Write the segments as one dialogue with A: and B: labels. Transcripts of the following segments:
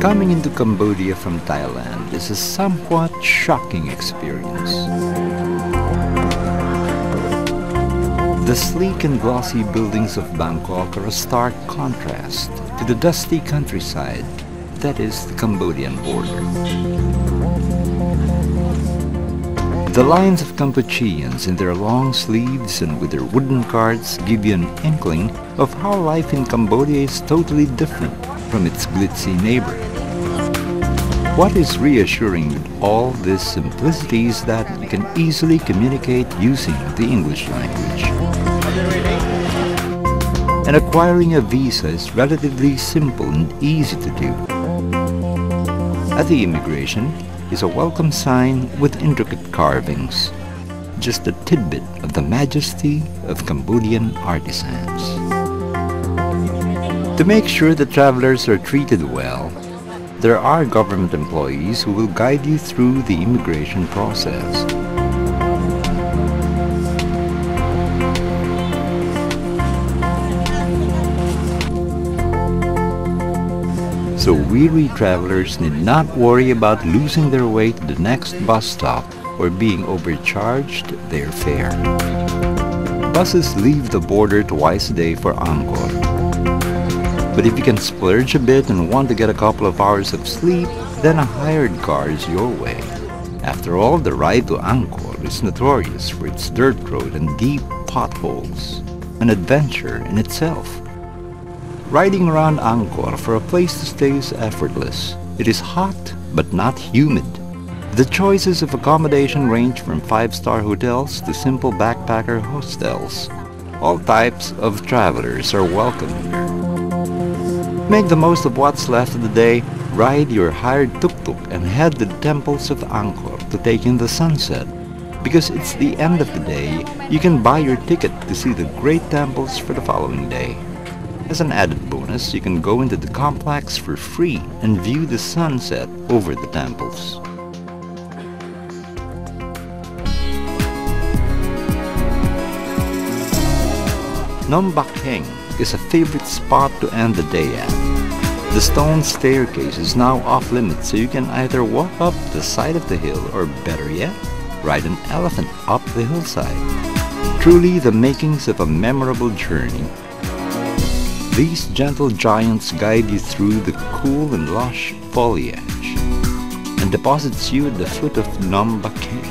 A: Coming into Cambodia from Thailand is a somewhat shocking experience. The sleek and glossy buildings of Bangkok are a stark contrast to the dusty countryside that is the Cambodian border. The lines of Cambodians in their long sleeves and with their wooden carts give you an inkling of how life in Cambodia is totally different from its glitzy neighbor. What is reassuring with all this simplicity is that you can easily communicate using the English language. And acquiring a visa is relatively simple and easy to do. At the immigration is a welcome sign with intricate carvings, just a tidbit of the majesty of Cambodian artisans. To make sure the travelers are treated well, there are government employees who will guide you through the immigration process. So weary travelers need not worry about losing their way to the next bus stop or being overcharged their fare. Buses leave the border twice a day for Angkor. But if you can splurge a bit and want to get a couple of hours of sleep, then a hired car is your way. After all, the ride to Angkor is notorious for its dirt road and deep potholes, an adventure in itself. Riding around Angkor for a place to stay is effortless. It is hot, but not humid. The choices of accommodation range from 5-star hotels to simple backpacker hostels. All types of travelers are welcome here. Make the most of what's left of the day, ride your hired tuk-tuk and head to the temples of Angkor to take in the sunset. Because it's the end of the day, you can buy your ticket to see the great temples for the following day. As an added bonus, you can go into the complex for free and view the sunset over the temples. Phnom Bakheng is a favorite spot to end the day at. The stone staircase is now off limits, so you can either walk up the side of the hill or, better yet, ride an elephant up the hillside. Truly the makings of a memorable journey. These gentle giants guide you through the cool and lush foliage and deposits you at the foot of Phnom Bakheng.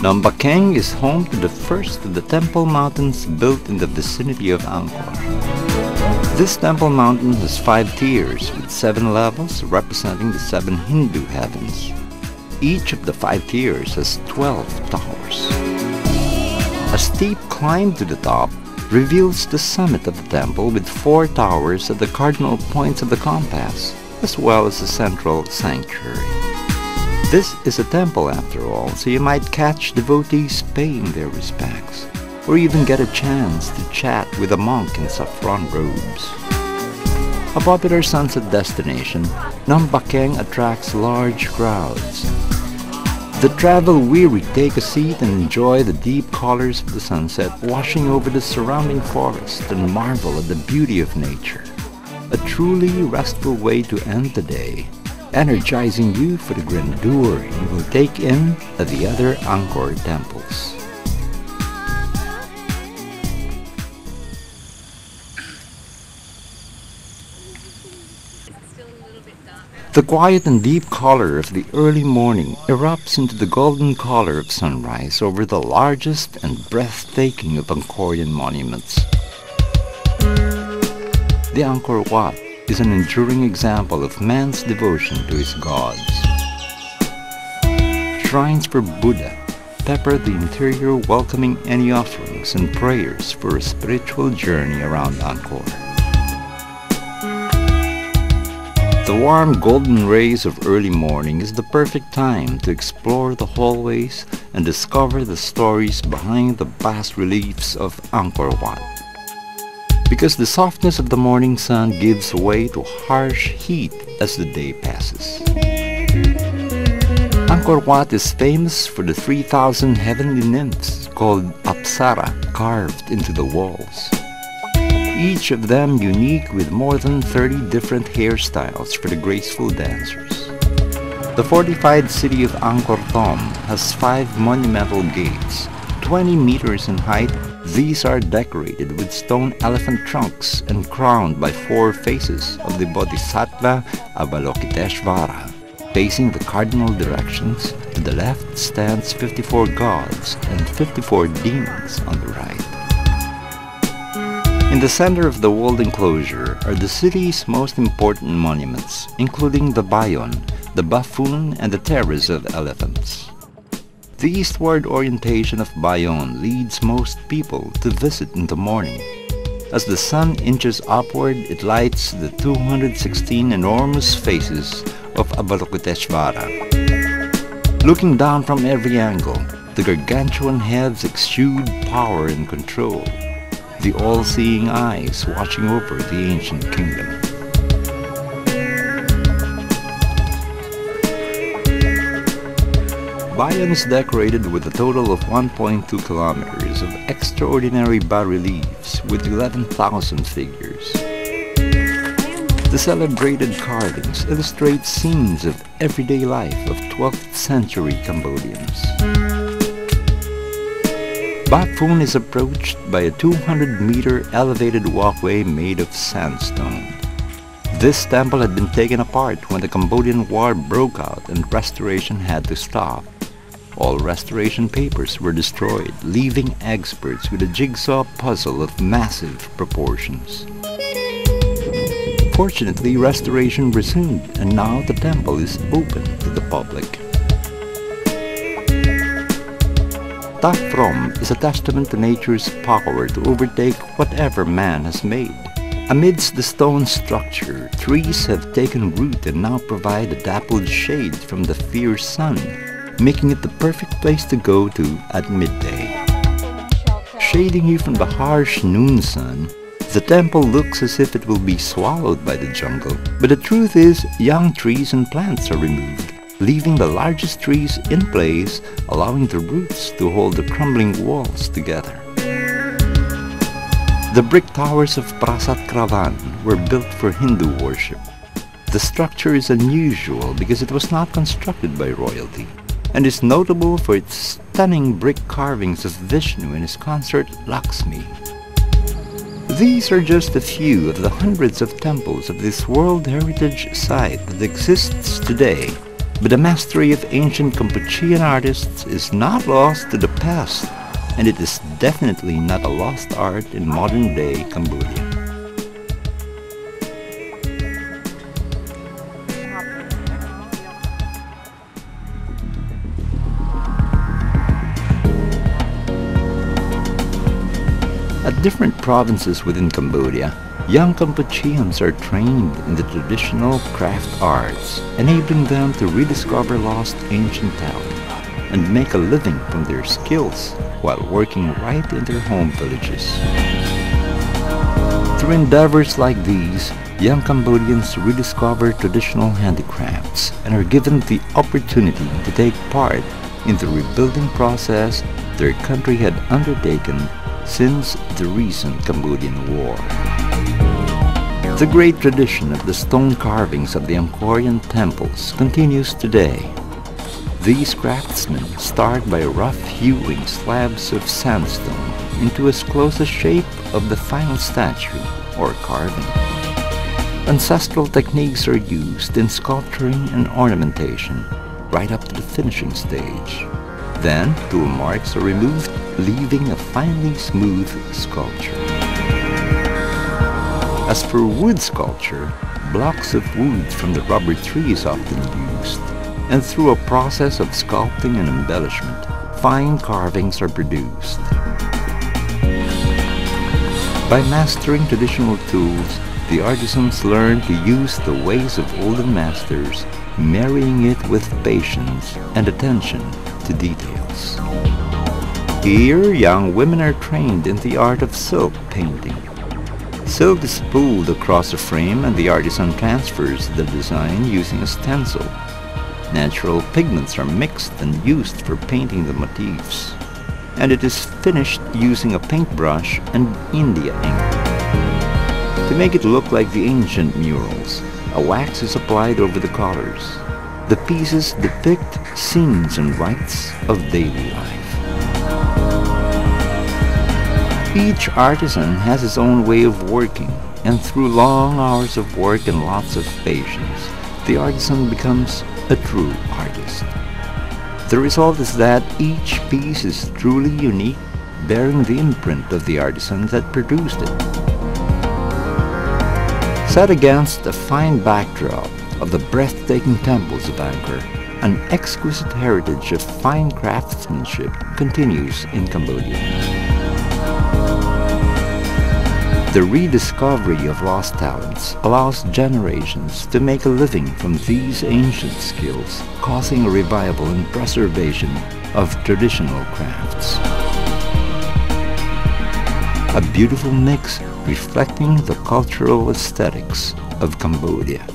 A: Phnom Bakheng is home to the first of the temple mountains built in the vicinity of Angkor. This temple mountain has 5 tiers with 7 levels representing the 7 Hindu heavens. Each of the 5 tiers has 12 towers. A steep climb to the top reveals the summit of the temple with 4 towers at the cardinal points of the compass, as well as a central sanctuary. This is a temple after all, so you might catch devotees paying their respects, or even get a chance to chat with a monk in saffron robes. A popular sunset destination, Phnom Bakheng attracts large crowds. The travel-weary take a seat and enjoy the deep colors of the sunset washing over the surrounding forest and marvel at the beauty of nature. A truly restful way to end the day, energizing you for the grandeur you will take in at the other Angkor temples. The quiet and deep color of the early morning erupts into the golden color of sunrise over the largest and breathtaking of Angkorian monuments. The Angkor Wat is an enduring example of man's devotion to his gods. Shrines for Buddha pepper the interior, welcoming any offerings and prayers for a spiritual journey around Angkor. The warm golden rays of early morning is the perfect time to explore the hallways and discover the stories behind the bas-reliefs of Angkor Wat. Because the softness of the morning sun gives way to harsh heat as the day passes. Angkor Wat is famous for the 3,000 heavenly nymphs called Apsara carved into the walls. each of them unique with more than 30 different hairstyles for the graceful dancers. The fortified city of Angkor Thom has 5 monumental gates, 20 meters in height. These are decorated with stone elephant trunks and crowned by 4 faces of the Bodhisattva Avalokiteshvara. Facing the cardinal directions, to the left stands 54 gods and 54 demons on the right. In the center of the walled enclosure are the city's most important monuments, including the Bayon, the Bafun, and the Terrace of Elephants. The eastward orientation of Bayon leads most people to visit in the morning. As the sun inches upward, it lights the 216 enormous faces of Avalokiteshvara. Looking down from every angle, the gargantuan heads exude power and control, the all-seeing eyes watching over the ancient kingdom. Bayon is decorated with a total of 1.2 kilometers of extraordinary bas-reliefs with 11,000 figures. The celebrated carvings illustrate scenes of everyday life of 12th century Cambodians. Bafun is approached by a 200-meter elevated walkway made of sandstone. This temple had been taken apart when the Cambodian War broke out and restoration had to stop. All restoration papers were destroyed, leaving experts with a jigsaw puzzle of massive proportions. Fortunately, restoration resumed, and now the temple is open to the public. Prohm is a testament to nature's power to overtake whatever man has made. Amidst the stone structure, trees have taken root and now provide a dappled shade from the fierce sun, making it the perfect place to go to at midday. Shading you from the harsh noon sun, the temple looks as if it will be swallowed by the jungle, but the truth is, young trees and plants are removed, leaving the largest trees in place, allowing the roots to hold the crumbling walls together. The brick towers of Prasat Kravan were built for Hindu worship. The structure is unusual because it was not constructed by royalty, and is notable for its stunning brick carvings of Vishnu and his consort Lakshmi. These are just a few of the hundreds of temples of this World Heritage Site that exists today, but the mastery of ancient Kampuchean artists is not lost to the past, and it is definitely not a lost art in modern-day Cambodia. At different provinces within Cambodia, young Kampucheans are trained in the traditional craft arts, enabling them to rediscover lost ancient talent and make a living from their skills while working right in their home villages. Through endeavors like these, young Cambodians rediscover traditional handicrafts and are given the opportunity to take part in the rebuilding process their country had undertaken since the recent Cambodian War. The great tradition of the stone carvings of the Angkorian temples continues today. These craftsmen start by rough hewing slabs of sandstone into as close a shape of the final statue or carving. Ancestral techniques are used in sculpturing and ornamentation right up to the finishing stage. Then, tool marks are removed, leaving a finely smooth sculpture. As for wood sculpture, blocks of wood from the rubber tree is often used, and through a process of sculpting and embellishment, fine carvings are produced. By mastering traditional tools, the artisans learn to use the ways of olden masters, marrying it with patience and attention to details. Here, young women are trained in the art of silk painting. Silk is pulled across a frame and the artisan transfers the design using a stencil. Natural pigments are mixed and used for painting the motifs, and it is finished using a paintbrush and India ink. To make it look like the ancient murals, a wax is applied over the colors. The pieces depict scenes and rites of daily life. Each artisan has his own way of working, and through long hours of work and lots of patience, the artisan becomes a true artist. The result is that each piece is truly unique, bearing the imprint of the artisan that produced it. Set against a fine backdrop of the breathtaking temples of Angkor, an exquisite heritage of fine craftsmanship continues in Cambodia. The rediscovery of lost talents allows generations to make a living from these ancient skills, causing a revival and preservation of traditional crafts. A beautiful mix reflecting the cultural aesthetics of Cambodia.